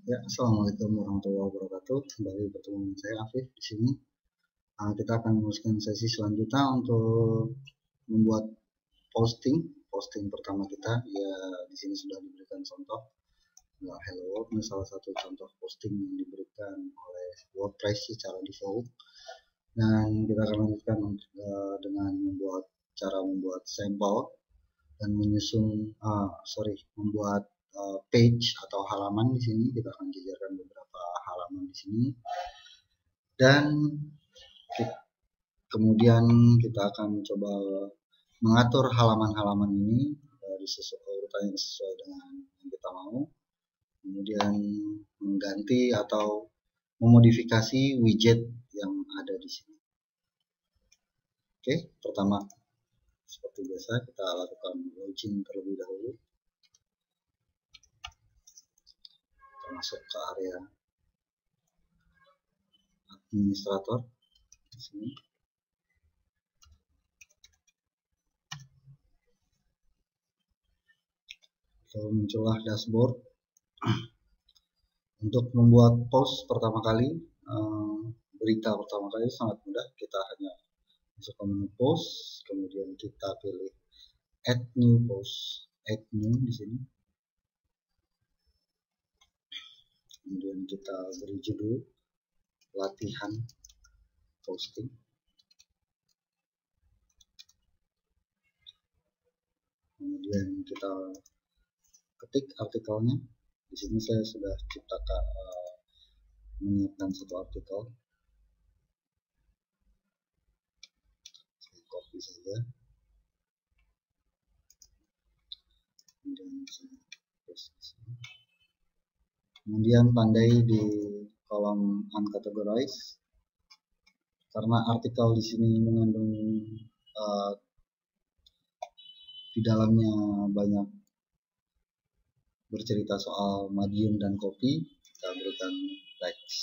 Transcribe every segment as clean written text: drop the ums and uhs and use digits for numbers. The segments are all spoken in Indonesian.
Ya, assalamualaikum warahmatullahi wabarakatuh. Kembali bertemu dengan saya Afif di sini. Kita akan meneruskan sesi selanjutnya untuk membuat posting pertama kita. Ya, di sini sudah diberikan contoh. Hello, ini salah satu contoh posting yang diberikan oleh WordPress secara default. Dan kita akan lanjutkan dengan cara membuat sampel dan membuat page atau halaman. Di sini kita akan jajarkan beberapa halaman di sini, dan kemudian kita akan coba mengatur halaman-halaman ini di urutan yang sesuai dengan yang kita mau, kemudian mengganti atau memodifikasi widget yang ada di sini. Oke, pertama seperti biasa kita lakukan login terlebih dahulu. Kita masuk ke area administrator di sini. Lalu muncullah dashboard. Untuk membuat post pertama kali, berita pertama kali sangat mudah. Kita hanya masuk ke menu post, kemudian kita pilih add new post, add new di sini. Kemudian kita beri judul latihan posting. Kemudian kita ketik artikelnya. Di sini saya sudah ciptakan menyiapkan satu artikel. Saya copy saja. Kemudian saya paste di sini. Kemudian tandai di kolom uncategorize, karena artikel di sini mengandung di dalamnya banyak bercerita soal Madiun dan kopi. Kita berikan teks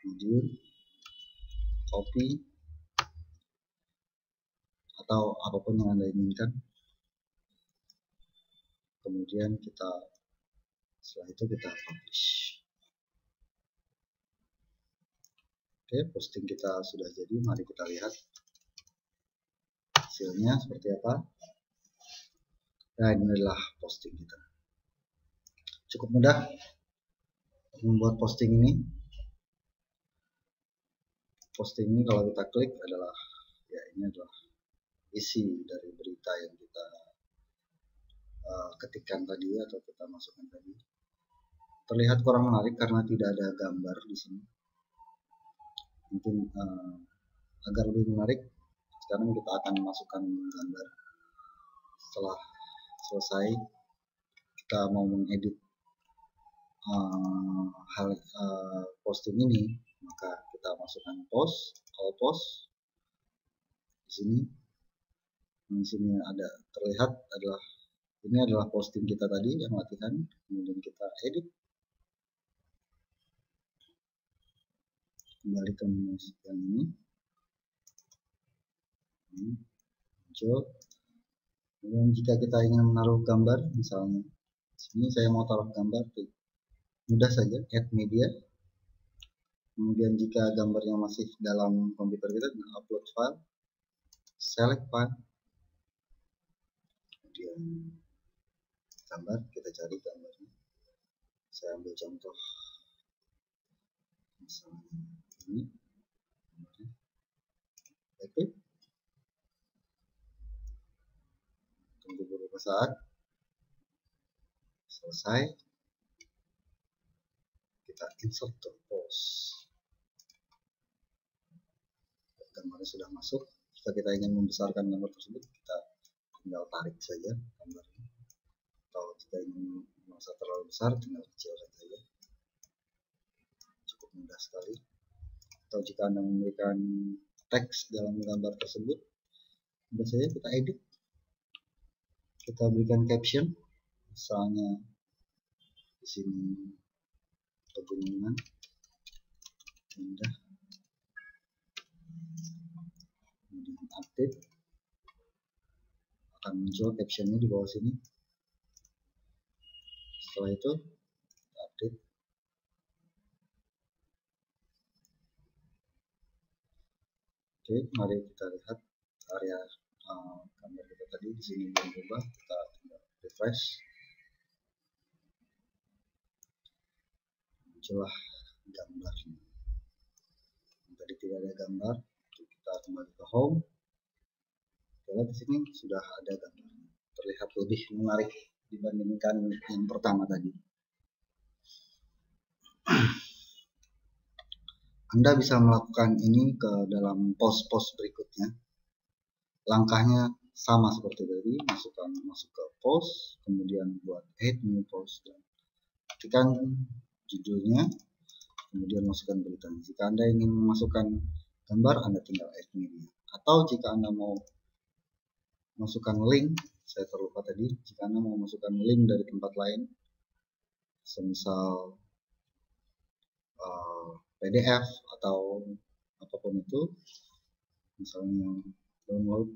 Madiun, kopi, atau apapun yang Anda inginkan. Kemudian setelah itu kita publish. Oke, posting kita sudah jadi. Mari kita lihat hasilnya seperti apa. Nah, ini adalah posting kita. Cukup mudah membuat posting ini. Posting ini kalau kita klik adalah, ya, ini adalah isi dari berita yang kita ketikkan tadi atau kita masukkan tadi. Terlihat kurang menarik karena tidak ada gambar di sini. Mungkin agar lebih menarik, sekarang kita akan masukkan gambar. Setelah selesai, kita mau mengedit posting ini, maka kita masukkan all post di sini. Di sini ada terlihat ini adalah posting kita tadi yang latihan. Kemudian kita edit, kembali ke menu yang ini, muncul. Kemudian jika kita ingin menaruh gambar, misalnya sini saya mau taruh gambar, mudah saja, add media. Kemudian jika gambarnya masih dalam komputer kita, upload file, select file, kemudian gambar, kita cari gambarnya. Saya ambil contoh misalnya ini. Oke, tunggu beberapa saat. Selesai, kita insert to post. Gambarnya sudah masuk. Jika kita ingin membesarkan gambar tersebut, kita tinggal tarik saja gambarnya. Atau jika ingin merasa terlalu besar, tinggal kecilkan saja. Cukup mudah sekali. Atau jika Anda memberikan teks dalam gambar tersebut, mudah saja kita edit. Kita berikan caption, misalnya di sini pegunungan, indah. Kemudian update, akan muncul captionnya di bawah sini. Setelah itu update, Oke, mari kita lihat area gambar kita tadi. Di sini belum berubah, kita tinggal refresh. Muncullah gambarnya. Tadi tidak ada gambar, kita kembali ke home. Kita lihat di sini sudah ada gambarnya. Terlihat lebih menarik dibandingkan yang pertama tadi. Anda bisa melakukan ini ke dalam post berikutnya. Langkahnya sama seperti tadi, masuk ke post, kemudian buat add new post, dan ketikkan judulnya, kemudian masukkan beritanya. Jika Anda ingin memasukkan gambar, Anda tinggal add media. Atau jika Anda mau masukkan link, saya terlupa tadi, jika Anda mau masukkan link dari tempat lain, semisal PDF atau apapun itu, misalnya download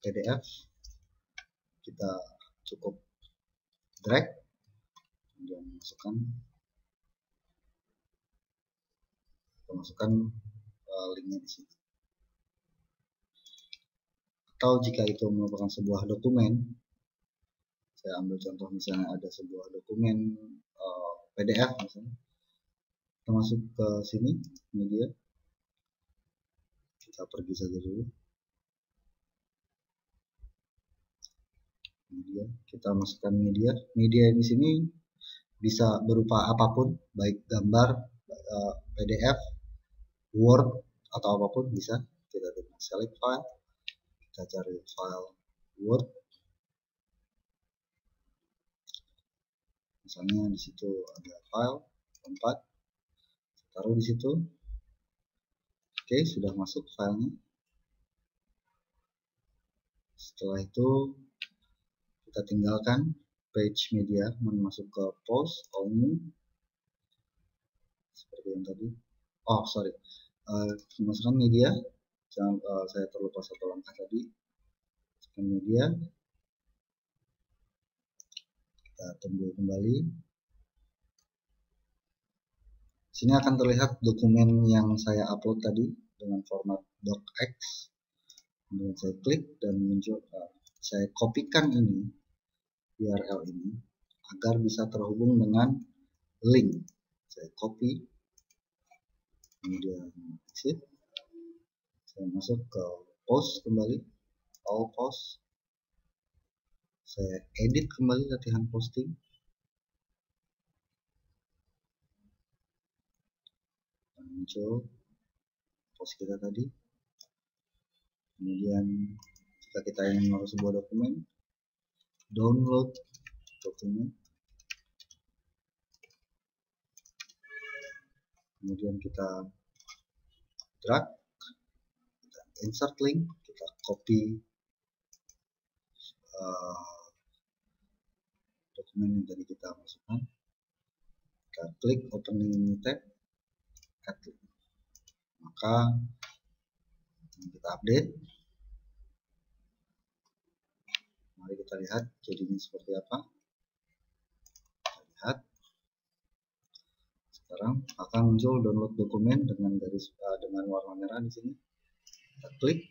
PDF, kita cukup drag, kemudian masukkan linknya di sini. Atau jika itu merupakan sebuah dokumen, saya ambil contoh misalnya ada sebuah dokumen PDF misalnya, kita masuk ke sini media, kita pergi saja dulu, kemudian kita masukkan media. Media di sini bisa berupa apapun, baik gambar, PDF, Word, atau apapun bisa. Kita tinggal select file, kita cari file Word, misalnya di situ ada file 4, taruh di situ. Oke, sudah masuk filenya. Setelah itu kita tinggalkan page media, masuk ke post, all new, seperti yang tadi. Oh sorry, masukkan media. Saya terlupa satu langkah tadi. Masukkan media, kita tunggu kembali. Sini akan terlihat dokumen yang saya upload tadi dengan format docx. Kemudian saya klik dan muncul. Saya kopikan ini URL ini agar bisa terhubung dengan link. Saya copy, kemudian exit. Saya masuk ke post kembali, all post. Saya edit kembali latihan posting. Muncul post kita tadi. Kemudian jika kita ingin menaruh sebuah dokumen, download dokumen, kemudian kita drag, kita insert link, kita copy dokumen yang tadi kita masukkan, kita klik opening new tab, add link. Maka kita update. Mari kita lihat jadinya seperti apa. Kita lihat. Sekarang akan muncul download dokumen dengan garis dengan warna merah di sini. Kita klik,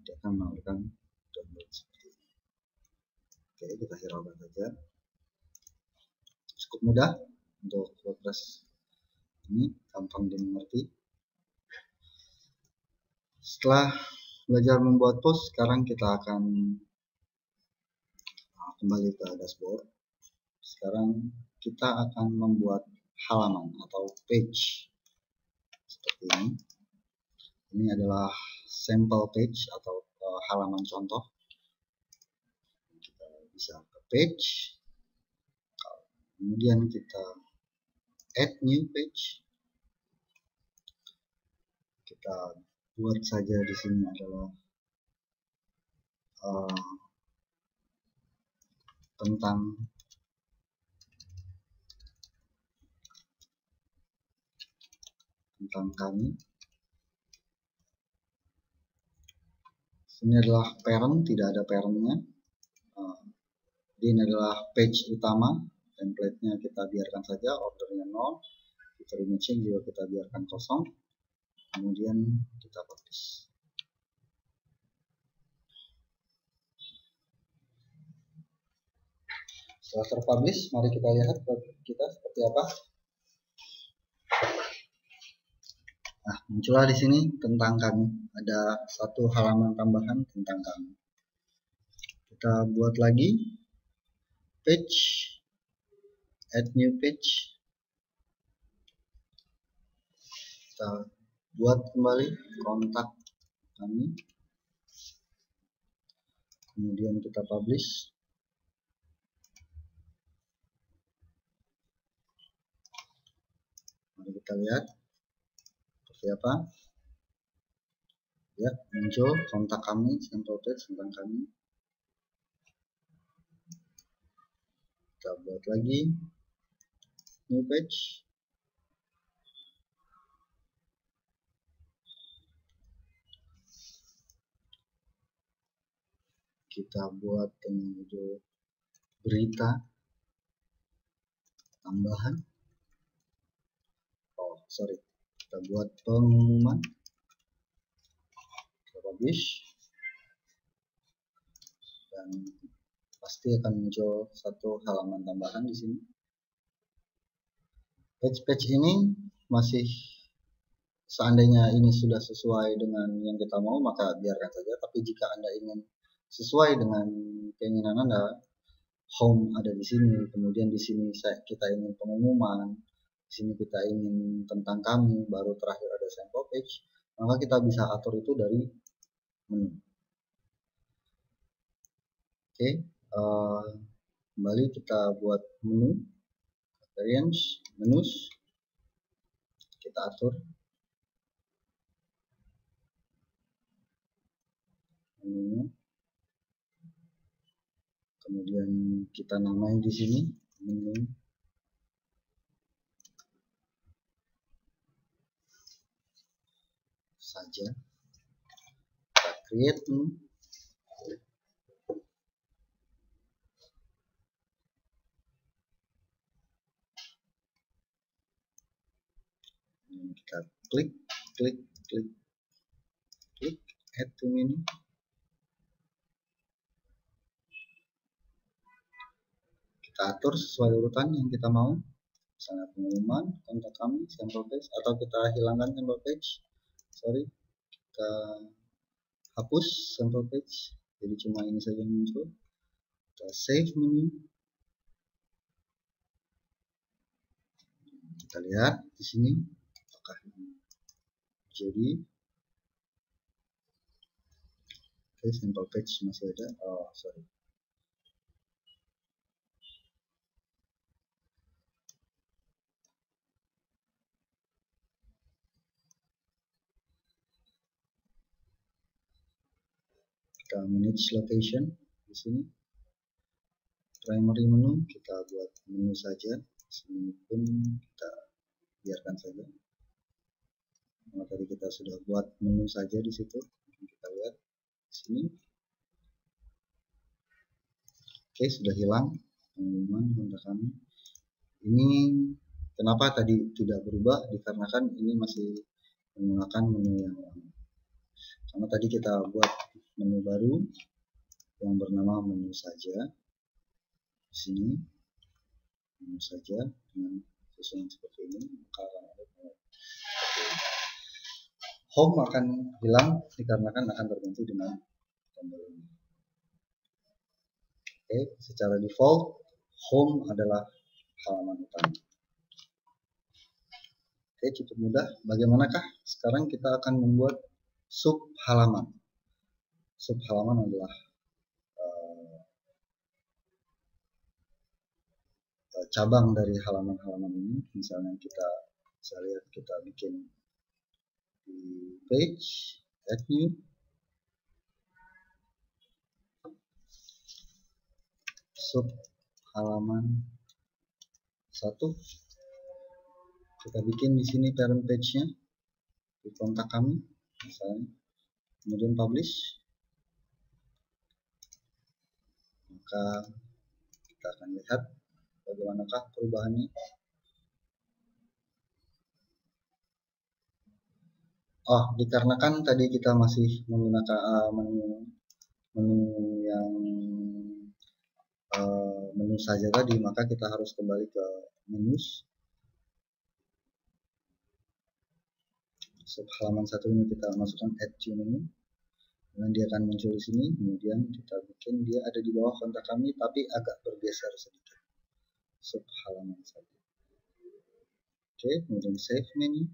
dia akan menawarkan download seperti ini. Oke, kita hiraukan saja. Cukup mudah untuk WordPress ini, gampang dimengerti. Setelah belajar membuat post, sekarang kita akan kembali ke dashboard. Sekarang kita akan membuat halaman atau page seperti ini. Ini adalah sampel page atau halaman contoh. Kita bisa ke page, kemudian kita add new page. Kita buat saja di sini adalah tentang kami. Ini adalah parent, tidak ada parentnya. Ini adalah page utama, template-nya kita biarkan saja, ordernya 0, fitur imaging juga kita biarkan kosong. kemudian kita publish. Setelah terpublish, mari kita lihat kita seperti apa. Nah, muncullah di sini tentang kami. Ada satu halaman tambahan tentang kami. Kita buat lagi page, add new page. Kita buat kembali kontak kami. Kemudian kita publish. Mari kita lihat seperti apa. Ya, muncul kontak kami, sample page tentang kami. Kita buat lagi new page. Kita buat dengan judul berita tambahan. Kita buat pengumuman. Kita publish. Dan pasti akan muncul satu halaman tambahan di sini. Page-page ini masih, seandainya ini sudah sesuai dengan yang kita mau, maka biarkan saja. Tapi jika Anda ingin sesuai dengan keinginan Anda, home ada di sini, kemudian di sini kita ingin pengumuman, di sini kita ingin tentang kami, baru terakhir ada sample page, maka kita bisa atur itu dari menu. Oke, kembali kita buat menu, variance, menus, kita atur menunya. Kemudian kita namai di sini menu saja. Kita create menu. Kita klik add to menu. Kita atur sesuai urutan yang kita mau, misalnya pengumuman, kontak kami, sample page, atau kita hilangkan sample page. Kita hapus sample page, jadi cuma ini saja yang muncul. Kita save menu. Kita lihat di sini apakah jadi sample page masih ada. Kita manage location di sini. Primary menu kita buat menu saja. Sini pun kita biarkan saja. Karena tadi kita sudah buat menu saja di situ. Kita lihat di sini. Oke, sudah hilang pengumuman kontak kami. Ini kenapa tadi tidak berubah? Dikarenakan ini masih menggunakan menu yang lama. Karena tadi kita buat menu baru yang bernama menu saja. Di sini menu saja dengan susunan seperti ini, maka home akan hilang dikarenakan akan terganti dengan tombol ini. Oke, secara default home adalah halaman utama. Oke, cukup mudah. Bagaimanakah sekarang kita akan membuat sub halaman? Sub halaman adalah cabang dari halaman-halaman ini. Misalnya kita bisa lihat, kita bikin di page, add new, sub halaman 1. Kita bikin di sini parent page-nya di kontak kami, misalnya, kemudian publish. Maka kita akan lihat bagaimanakah perubahannya. Oh, dikarenakan tadi kita masih menggunakan menu yang menu saja tadi, maka kita harus kembali ke menus. Halaman 1 ini kita masukkan add to menu, dan dia akan muncul di sini. Kemudian kita bikin dia ada di bawah kontak kami, tapi agak bergeser sedikit. Halaman 1. Oke, kemudian save menu.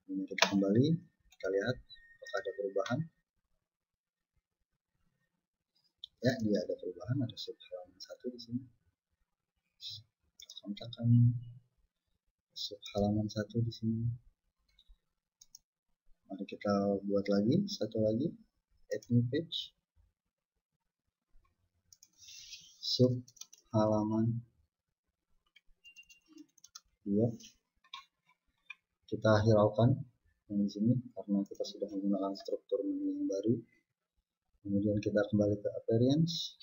Kemudian kita kembali, kita lihat apakah ada perubahan. Ya, dia ada perubahan, ada halaman 1 di sini. Kontak kami, halaman 1 di sini. Mari kita buat lagi, satu lagi, add new page, halaman 2. Kita hiraukan yang di sini karena kita sudah menggunakan struktur menu yang baru. Kemudian kita kembali ke appearance,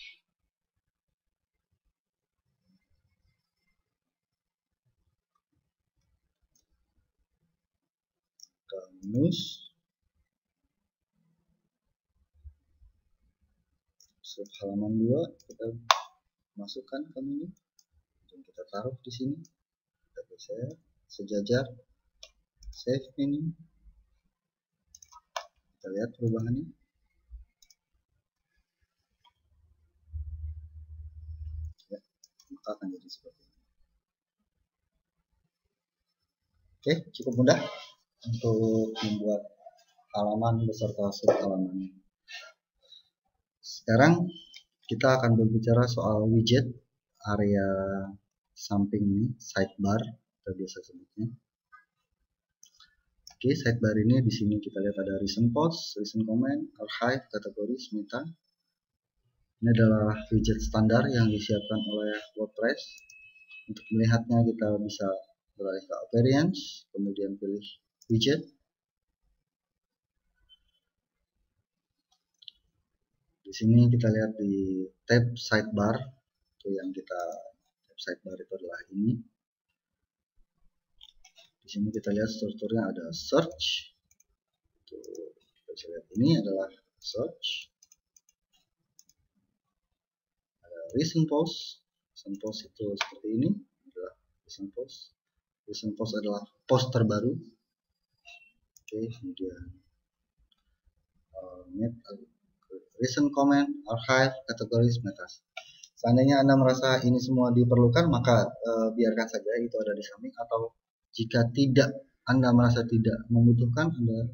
ke menus, halaman 2 kita masukkan ke menu dan kita taruh di sini. Kita geser sejajar, save menu. Kita lihat perubahannya. Ya, maka akan jadi seperti ini. Oke, cukup mudah untuk membuat halaman beserta halaman. Sekarang kita akan berbicara soal widget area samping ini, sidebar kita biasa sebutnya. Oke, sidebar ini di sini kita lihat ada recent post, recent comment, archive, kategori, meta. Ini adalah widget standar yang disiapkan oleh WordPress. Untuk melihatnya kita bisa beralih ke appearance, kemudian pilih widget. Di sini kita lihat di tab sidebar, itu yang kita tab sidebar itu adalah ini. Di sini kita lihat strukturnya ada search. Tuh, kita bisa lihat ini adalah search. Ada recent post. Recent post itu seperti ini, adalah recent post. Recent post adalah post terbaru. Oke, kemudian recent comment, archive, kategoris, metas. Seandainya Anda merasa ini semua diperlukan, maka biarkan saja itu ada di samping, atau jika tidak, Anda merasa tidak membutuhkan, Anda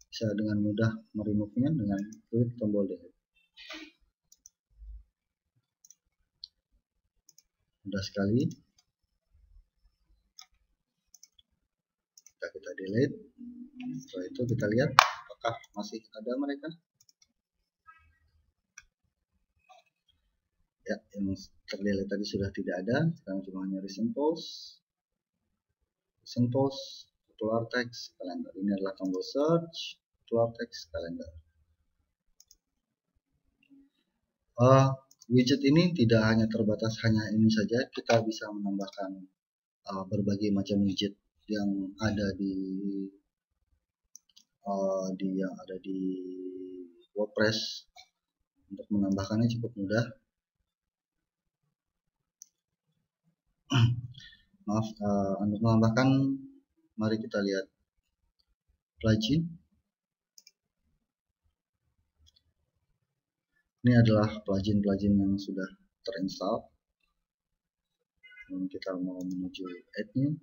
bisa dengan mudah meremovenya dengan klik tombol delete. Mudah sekali. Kita delete. Setelah itu kita lihat apakah masih ada mereka. Ya, yang terdelete tadi sudah tidak ada. Sekarang cuma hanya recent post, popular text, kalender. Ini adalah tombol search, popular text, kalender. Widget ini tidak hanya terbatas hanya ini saja. Kita bisa menambahkan berbagai macam widget yang ada di WordPress. Untuk menambahkannya cukup mudah. Maaf, untuk menambahkan, mari kita lihat plugin. Ini adalah plugin-plugin yang sudah terinstall. Dan kita mau menuju add-nya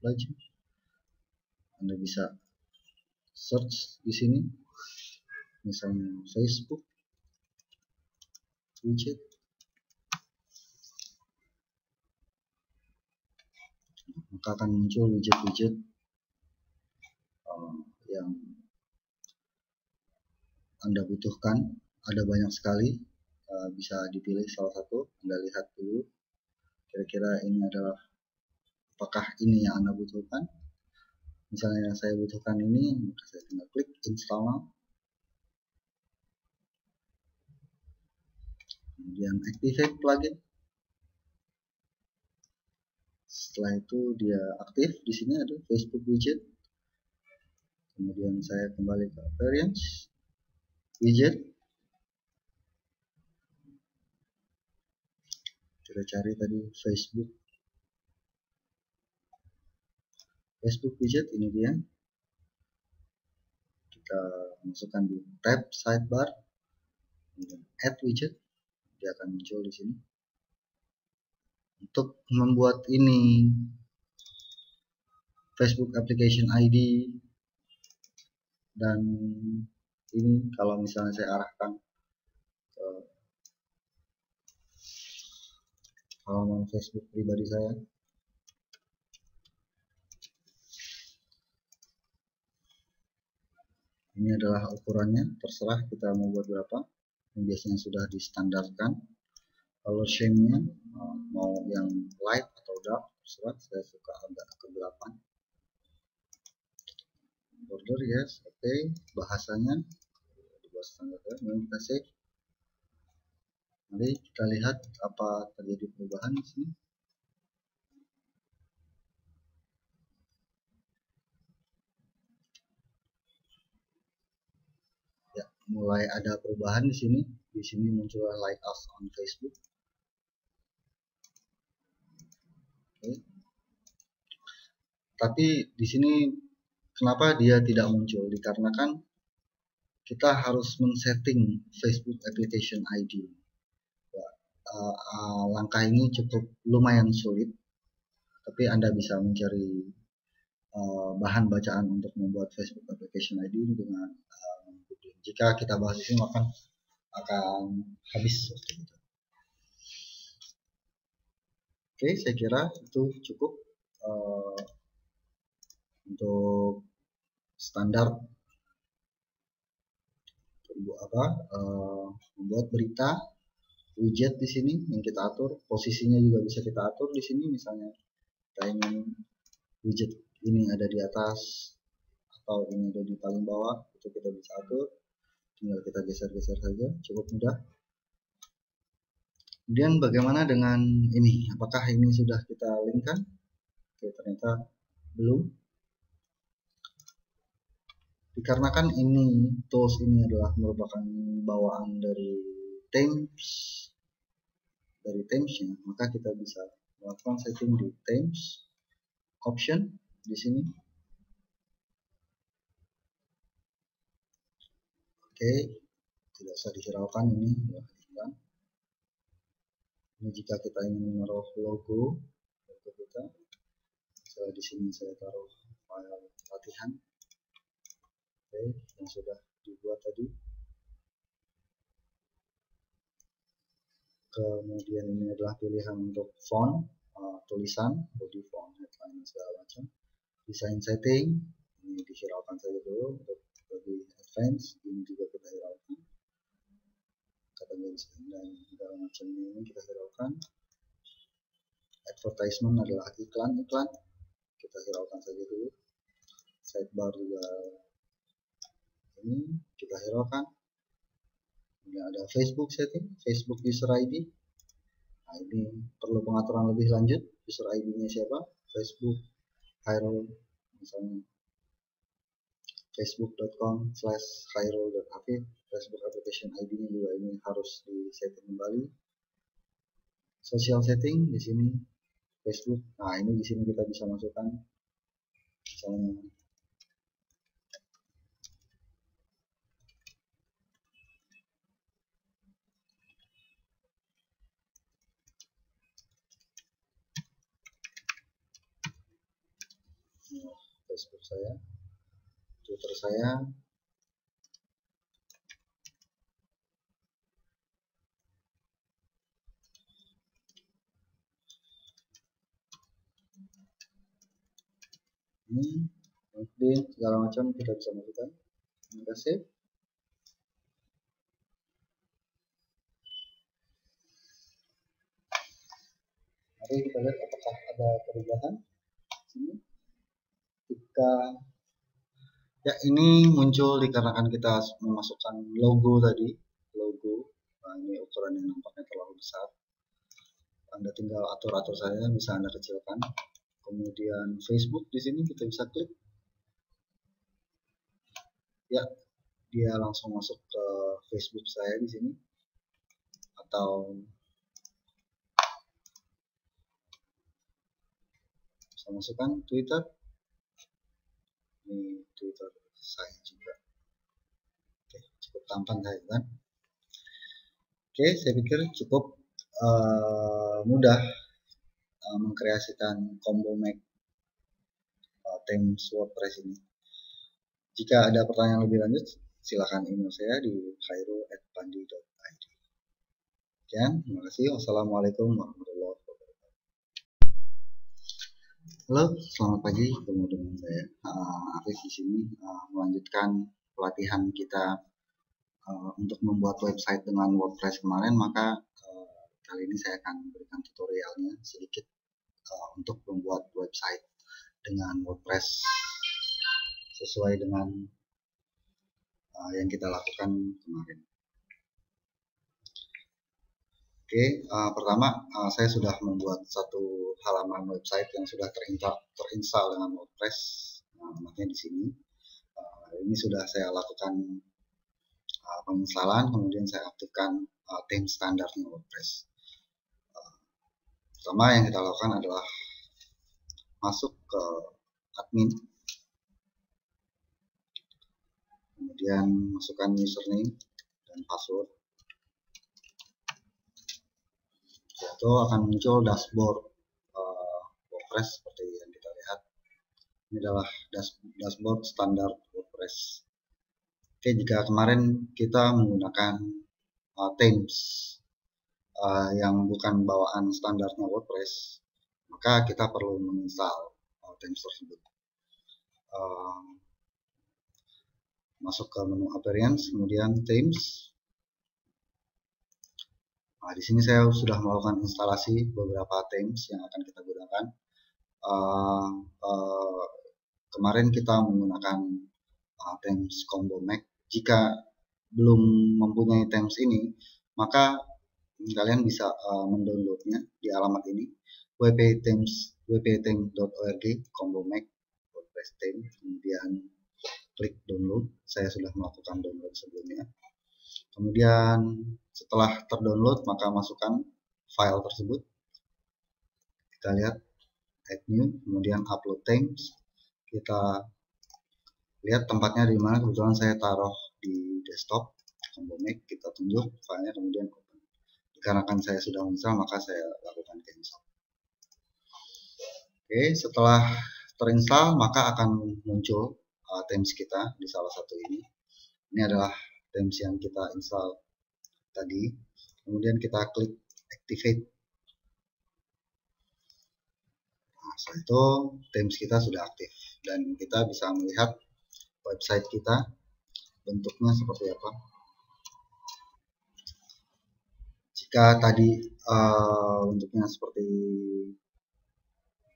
plugin. Anda bisa search di sini, misalnya Facebook widget. Maka akan muncul widget-widget yang Anda butuhkan. Ada banyak sekali, bisa dipilih salah satu. Anda lihat dulu kira-kira ini adalah apakah ini yang Anda butuhkan. Misalnya yang saya butuhkan ini, maka saya tinggal klik install now. Kemudian activate plugin. Setelah itu dia aktif. Di sini ada Facebook widget. Kemudian saya kembali ke appearance, widget, kita cari tadi Facebook widget, ini dia. Kita masukkan di tab sidebar, kemudian add widget, dia akan muncul di sini. Untuk membuat ini Facebook application ID, dan ini kalau misalnya saya arahkan ke halaman Facebook pribadi saya, ini adalah ukurannya, terserah kita mau buat berapa. Ini biasanya sudah distandarkan. Color scheme-nya mau yang light atau dark, terserah. Saya suka agak kegelapan. Border, yes, oke. Bahasanya dibuat standar ya. Ini kita save. Mari kita lihat apa terjadi perubahan di sini. Ya, mulai ada perubahan di sini. Di sini muncul like us on Facebook. Oke. Tapi di sini kenapa dia tidak muncul? Dikarenakan kita harus men-setting Facebook application ID. Langkah ini cukup lumayan sulit, tapi Anda bisa mencari bahan bacaan untuk membuat Facebook application ID dengan jika kita bahas di sini akan habis waktu kita. Oke, saya kira itu cukup untuk standar membuat berita. Widget di sini yang kita atur, posisinya juga bisa kita atur di sini. Misalnya kita ingin widget ini ada di atas atau ini ada di paling bawah, itu kita bisa atur. Tinggal kita geser-geser saja, cukup mudah. Kemudian bagaimana dengan ini? Apakah ini sudah kita linkkan? Oke, ternyata belum. Dikarenakan ini tools ini adalah merupakan bawaan dari Themes-nya, maka kita bisa melakukan setting di Themes option di sini. Oke, tidak usah dihiraukan ini. Ini jika kita ingin menaruh logo kita. Misalnya di sini saya taruh file latihan. Oke, yang sudah dibuat tadi. Kemudian ini adalah pilihan untuk font, tulisan, body font, headline, segala macam. Design setting, ini dihiraukan saja dulu. Untuk lebih advance, ini juga kita hiraukan. Kategori dan segala macam ini kita hiraukan. Advertisement adalah iklan, kita hiraukan saja dulu. Sidebar juga ini kita hiraukan. Ini ada Facebook setting, Facebook user ID. Nah, ini perlu pengaturan lebih lanjut. User ID-nya siapa? Facebook Khairul, misalnya facebook.com/khairul.hafid. Facebook application ID-nya juga ini harus di setting kembali. Social setting di sini Facebook. Nah, ini di sini kita bisa masukkan misalnya Facebook saya, Twitter saya, ini LinkedIn, segala macam kita bisa masukkan. Terima kasih. Mari kita lihat apakah ada perubahan sini. Jika ya, ini muncul dikarenakan kita memasukkan logo tadi, nah, ini ukuran yang nampaknya terlalu besar. Anda tinggal atur-atur saja, bisa Anda kecilkan. Kemudian Facebook di sini kita bisa klik. ya dia langsung masuk ke Facebook saya di sini, atau saya masukkan Twitter. Ini Twitter saya juga. Oke, cukup tampan saya kan. Oke, saya pikir cukup mudah mengkreasikan combo make themes WordPress ini. Jika ada pertanyaan lebih lanjut, silakan email saya di khairul@pandi.id. Sekian, terima kasih. Wassalamualaikum warahmatullahi wabarakatuh. Halo, selamat pagi. Ketemu dengan saya Afif di sini melanjutkan pelatihan kita untuk membuat website dengan WordPress kemarin. Maka kali ini saya akan memberikan tutorialnya sedikit untuk membuat website dengan WordPress sesuai dengan yang kita lakukan kemarin. Oke, pertama saya sudah membuat satu halaman website yang sudah terinstall dengan WordPress. Namanya di sini. Ini sudah saya lakukan penginstalan, kemudian saya aktifkan theme standarnya WordPress. Pertama yang kita lakukan adalah masuk ke admin, kemudian masukkan username dan password. Itu akan muncul dashboard WordPress seperti yang kita lihat. Ini adalah dashboard standar WordPress. Oke, jika kemarin kita menggunakan themes yang bukan bawaan standarnya WordPress, maka kita perlu menginstal themes tersebut. Masuk ke menu appearance, kemudian themes. Nah, di sini saya sudah melakukan instalasi beberapa themes yang akan kita gunakan. Kemarin kita menggunakan themes combo make. Jika belum mempunyai themes ini, maka kalian bisa mendownloadnya di alamat ini, wp-theme.org combo make WordPress theme, kemudian klik download. Saya sudah melakukan download sebelumnya. Kemudian setelah terdownload, maka masukkan file tersebut. Kita lihat add new, kemudian upload themes. Kita lihat tempatnya di mana. Kebetulan saya taruh di desktop combo make. Kita tunjuk filenya, kemudian open. Dikarenakan saya sudah menginstal, maka saya lakukan cancel. Oke, setelah terinstall maka akan muncul themes kita di salah satu ini. Ini adalah themes yang kita install tadi. Kemudian kita klik activate. Nah, setelah itu themes kita sudah aktif dan kita bisa melihat website kita bentuknya seperti apa. Jika tadi bentuknya seperti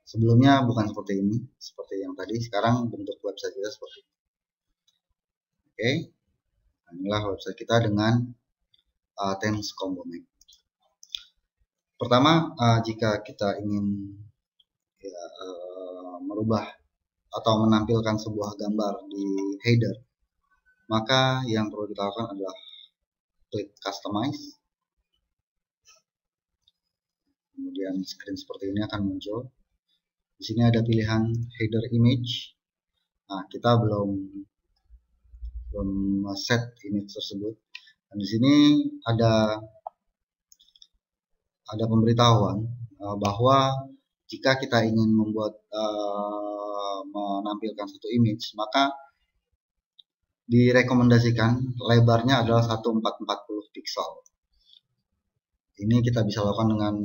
sebelumnya, bukan seperti ini, seperti yang tadi, sekarang bentuk website kita seperti ini. Oke, nah, inilah website kita dengan themes combo make. Pertama, jika kita ingin merubah atau menampilkan sebuah gambar di header, maka yang perlu kita lakukan adalah klik customize. Kemudian screen seperti ini akan muncul. Di sini ada pilihan header image. Nah, kita belum set image tersebut. Dan di sini ada pemberitahuan bahwa jika kita ingin menampilkan satu image, maka direkomendasikan lebarnya adalah 1440 pixel. Ini kita bisa lakukan dengan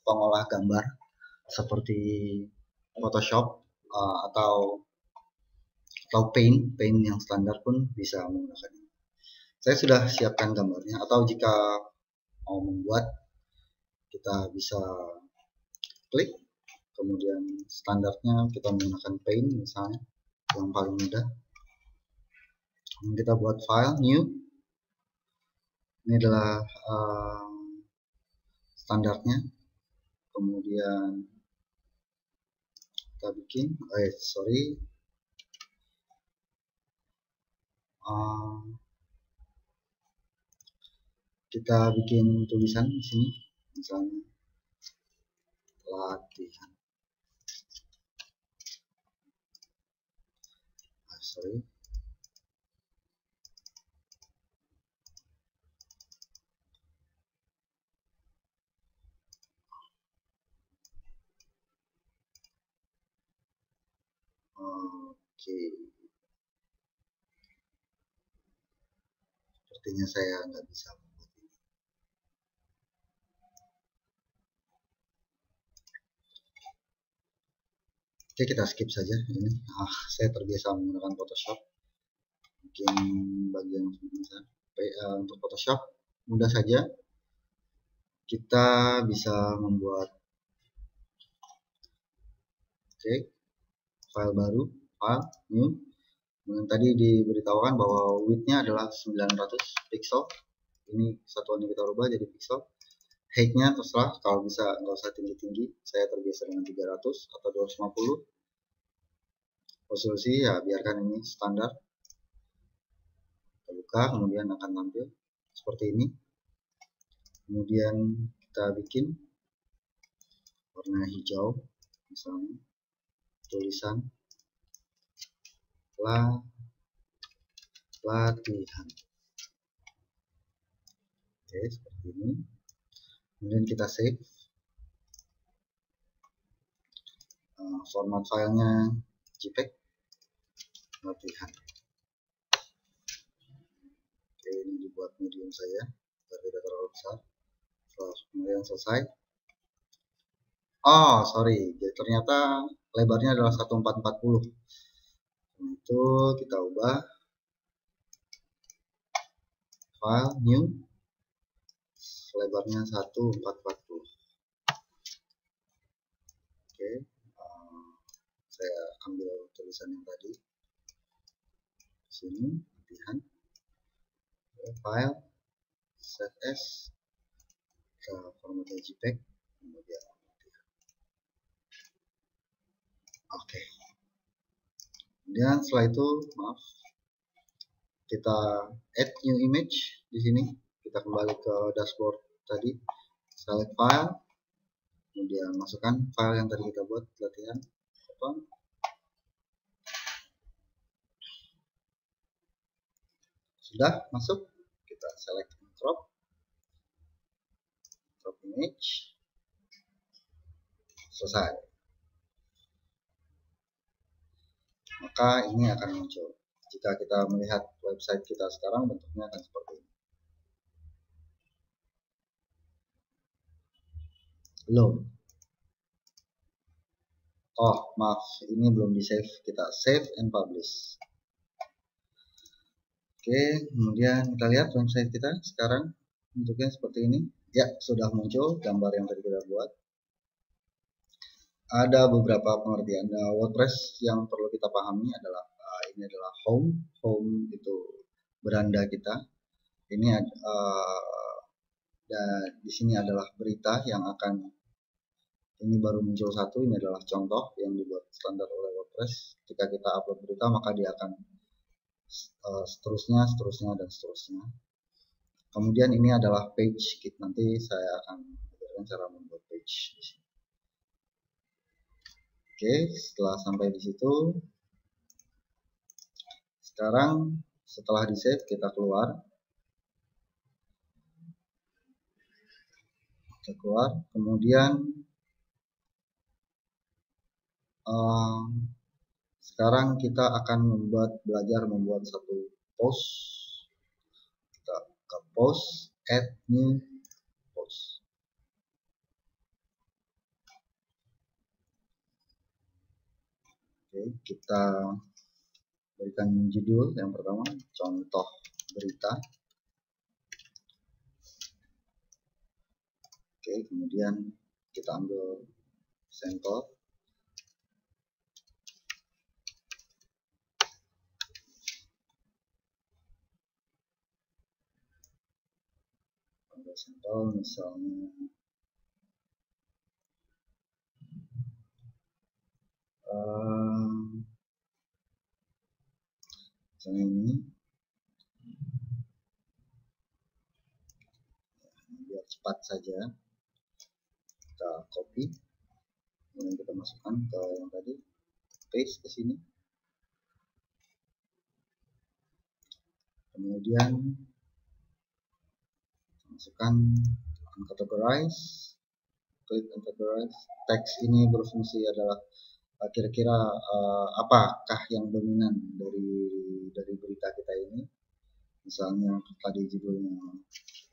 pengolah gambar seperti Photoshop atau Paint yang standar pun bisa menggunakan ini. Saya sudah siapkan gambarnya, atau jika mau membuat, kita bisa klik, kemudian standarnya kita menggunakan Paint misalnya, yang paling mudah. Kita buat file new. Ini adalah standarnya. Kemudian kita bikin, uh, kita bikin tulisan di sini, misalnya latihan. Sorry. Oke. Sepertinya saya nggak bisa membuat ini. Oke, kita skip saja ini. Saya terbiasa menggunakan Photoshop. Mungkin bagian untuk Photoshop mudah saja. Kita bisa membuat file baru, file new. Kemudian tadi diberitahukan bahwa width-nya adalah 900 pixel. Ini satuan yang kita rubah jadi pixel. Height-nya terserah, kalau bisa nggak usah tinggi-tinggi. Saya terbiasa dengan 300 atau 250. Resolusi ya biarkan ini standar. Kita buka, kemudian akan tampil seperti ini. Kemudian kita bikin warna hijau, misalnya tulisan latihan. Oke, seperti ini. Kemudian kita save. Format filenya JPEG latihan. Oke, ini dibuat medium saja agar tidak terlalu besar. Kemudian selesai. Oh, sorry, jadi ternyata lebarnya adalah 1440. Itu kita ubah file new, lebarnya 1440. Oke, saya ambil tulisan yang tadi sini, latihan, file, save as, ke formatnya JPEG, kemudian latihan. Oke, kemudian setelah itu kita add new image di sini. Kita kembali ke dashboard tadi, select file, kemudian masukkan file yang tadi kita buat latihan. Sudah masuk, kita select crop image, selesai. Maka ini akan muncul. Jika kita melihat website kita sekarang, bentuknya akan seperti ini. Belum. Oh, maaf, ini belum di save. Kita save and publish. Oke, kemudian kita lihat website kita sekarang bentuknya seperti ini. Ya, sudah muncul gambar yang tadi kita buat. Ada beberapa pengertian. WordPress yang perlu kita pahami adalah ini adalah home itu beranda kita. Ini dan di sini adalah berita yang akan, ini baru muncul satu, ini adalah contoh yang dibuat standar oleh WordPress. Ketika kita upload berita, maka dia akan seterusnya dan seterusnya. Kemudian ini adalah page kit. Nanti saya akan ajarkan cara membuat page di sini. Oke, setelah sampai di situ, sekarang setelah di save kita keluar. Kemudian sekarang kita akan belajar membuat satu post. Kita ke post, add new post. Oke, kita berikan judul yang pertama, contoh berita. Oke, kemudian kita ambil sampel. Ambil sampel misalnya ini. cepat saja, kita copy, kemudian kita masukkan ke yang tadi, paste ke sini, kemudian masukkan categorize, klik categorize. Teks ini berfungsi adalah kira-kira apakah yang dominan dari berita kita ini. Misalnya tadi judulnya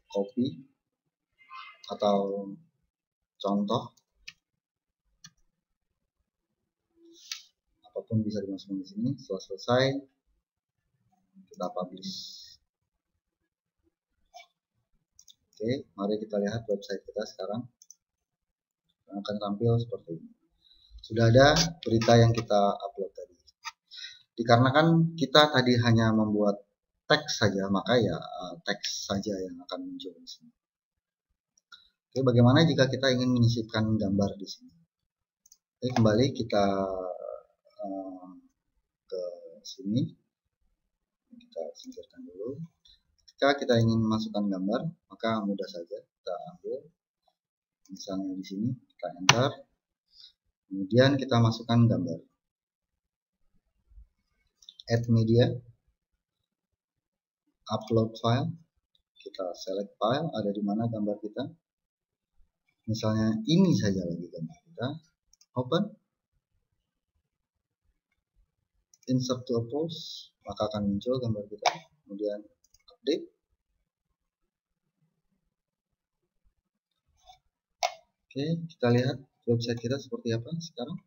copy atau contoh, apapun bisa dimasukkan di sini. Setelah selesai, kita publish. Oke, mari kita lihat website kita sekarang. Akan tampil seperti ini. Sudah ada berita yang kita upload tadi. Dikarenakan kita tadi hanya membuat teks saja, maka ya teks saja yang akan muncul di sini. Oke, bagaimana jika kita ingin menyisipkan gambar di sini? Oke, kembali kita ke sini. Kita singkirkan dulu. Jika kita ingin memasukkan gambar, maka mudah saja kita ambil. Misalnya di sini kita enter, kemudian kita masukkan gambar, add media, upload file, kita select file, ada di mana gambar kita, misalnya ini saja lagi gambar kita, open, insert to a post, maka akan muncul gambar kita, kemudian update. Oke, kita lihat website kita seperti apa sekarang.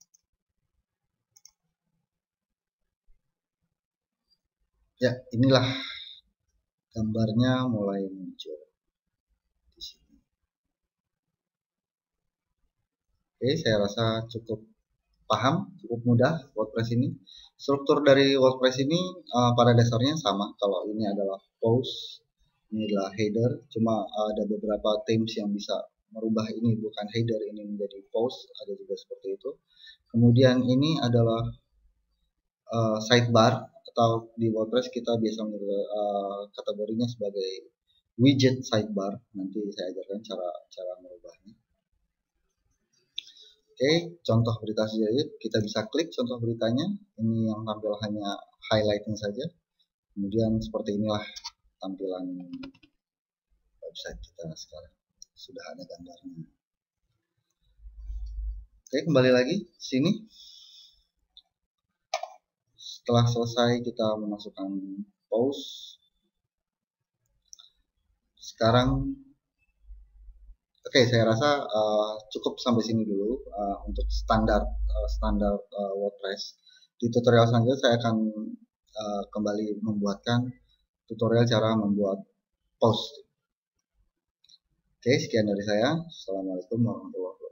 Ya, inilah gambarnya mulai muncul di sini. Oke, saya rasa cukup paham, cukup mudah WordPress ini. Struktur dari WordPress ini pada dasarnya sama. Kalau ini adalah post, ini adalah header, cuma ada beberapa themes yang bisa merubah ini bukan header, ini menjadi post, ada juga seperti itu. Kemudian ini adalah sidebar, atau di WordPress kita biasa kategorinya sebagai widget sidebar. Nanti saya ajarkan cara merubahnya. Oke, contoh berita saja, kita bisa klik contoh beritanya. Ini yang tampil hanya highlightnya saja. Kemudian seperti inilah tampilan website kita sekarang. Sudah ada gambarnya. Oke, kembali lagi sini. Setelah selesai kita memasukkan post. Sekarang oke, saya rasa cukup sampai sini dulu untuk standar WordPress. Di tutorial selanjutnya saya akan kembali membuatkan tutorial cara membuat post. Oke, sekian dari saya. Assalamualaikum warahmatullahi wabarakatuh.